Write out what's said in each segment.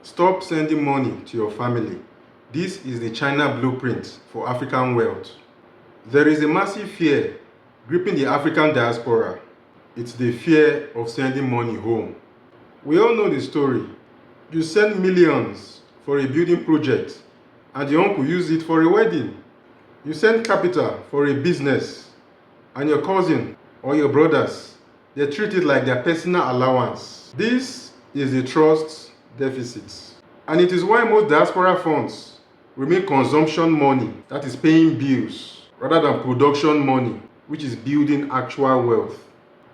Stop sending money to your family. This is the China blueprint for African wealth. There is a massive fear gripping the African diaspora. It's the fear of sending money home. We all know the story. You send millions for a building project and your uncle uses it for a wedding. You send capital for a business and your cousin or your brothers, they treat it like their personal allowance. This is the trust deficit. And it is why most diaspora funds remain consumption money, that is paying bills, rather than production money, which is building actual wealth.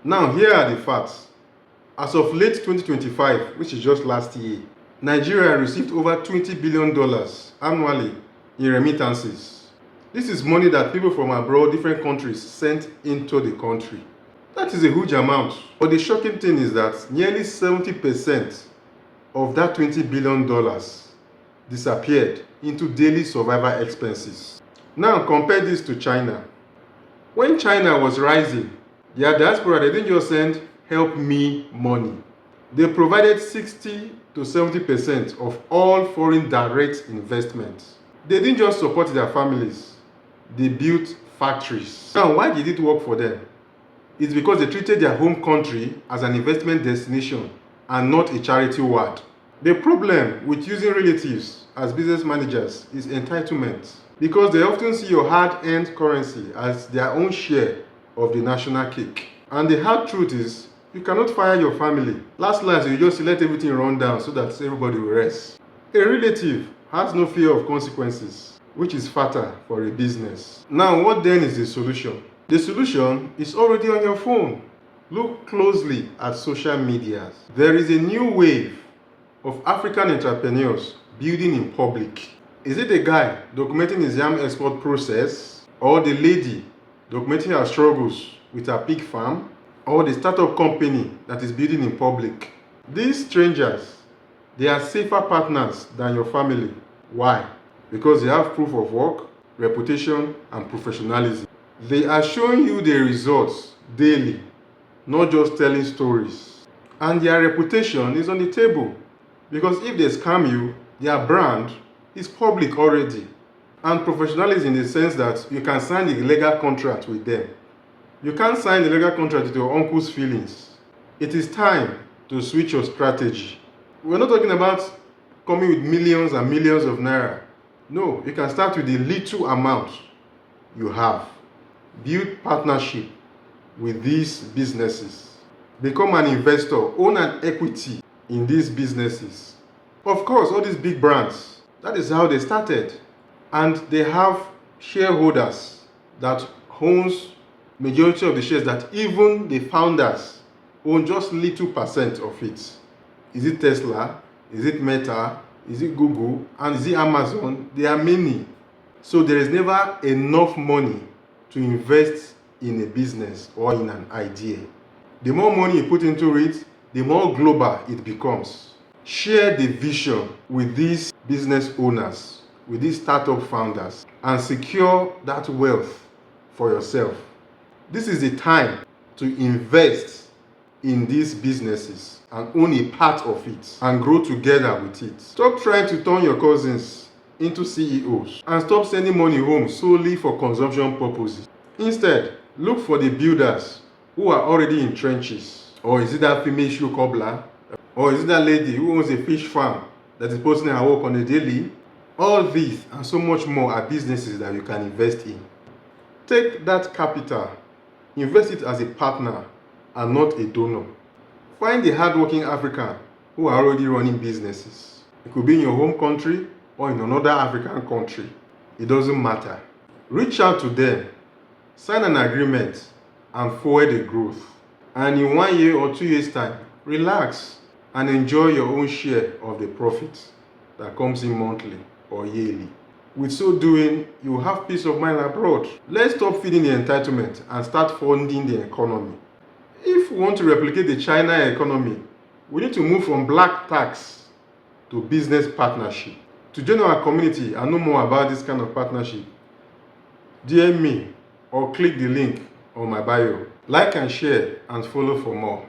Now, here are the facts. As of late 2025, which is just last year, Nigeria received over $20 billion annually in remittances. This is money that people from abroad, different countries, sent into the country. That is a huge amount. But the shocking thing is that nearly 70% of that $20 billion disappeared into daily survival expenses. Now compare this to China. When China was rising, their diaspora, they didn't just send help me money. They provided 60 to 70% of all foreign direct investments. They didn't just support their families, they built factories. Now, why did it work for them? It's because they treated their home country as an investment destination and not a charity ward. The problem with using relatives as business managers is entitlement, because they often see your hard-earned currency as their own share of the national cake. And the hard truth is, you cannot fire your family. Last you just let everything run down so that everybody will rest. A relative has no fear of consequences, which is fatal for a business. Now, what then is the solution? The solution is already on your phone. Look closely at social media. There is a new wave of African entrepreneurs building in public. Is it a guy documenting his yam export process, or the lady documenting her struggles with her pig farm, or the startup company that is building in public? These strangers, they are safer partners than your family. Why? Because they have proof of work, reputation, and professionalism. They are showing you the results daily, not just telling stories. And their reputation is on the table, because if they scam you, their brand is public already. And professionalism in the sense that you can sign a legal contract with them. You can't sign a legal contract with your uncle's feelings. It is time to switch your strategy. We're not talking about coming with millions and millions of naira. No, you can start with the little amount you have. Build partnership with these businesses. Become an investor, own an equity in these businesses. Of course, all these big brands, that is how they started. And they have shareholders that owns majority of the shares, that even the founders own just little percent of it. Is it Tesla? Is it Meta? Is it Google? And is it Amazon? There are many. So there is never enough money to invest in a business or in an idea. The more money you put into it, the more global it becomes. Share the vision with these business owners, with these startup founders, and secure that wealth for yourself. This is the time to invest in these businesses and own a part of it and grow together with it. Stop trying to turn your cousins into CEOs and stop sending money home solely for consumption purposes. Instead, look for the builders who are already in trenches. Or is it that female shoe cobbler? Or is it that lady who owns a fish farm that is posting her work on a daily? All these and so much more are businesses that you can invest in. Take that capital, invest it as a partner and not a donor. Find a hardworking African who are already running businesses. It could be in your home country or in another African country. It doesn't matter. Reach out to them, sign an agreement, and forward the growth. And in 1 year or 2 years' time, relax and enjoy your own share of the profits that comes in monthly or yearly. With so doing, you will have peace of mind abroad. Let's stop feeding the entitlement and start funding the economy. If we want to replicate the China economy, we need to move from black tax to business partnership. To join our community and know more about this kind of partnership, DM me or click the link on my bio. Like and share and follow for more.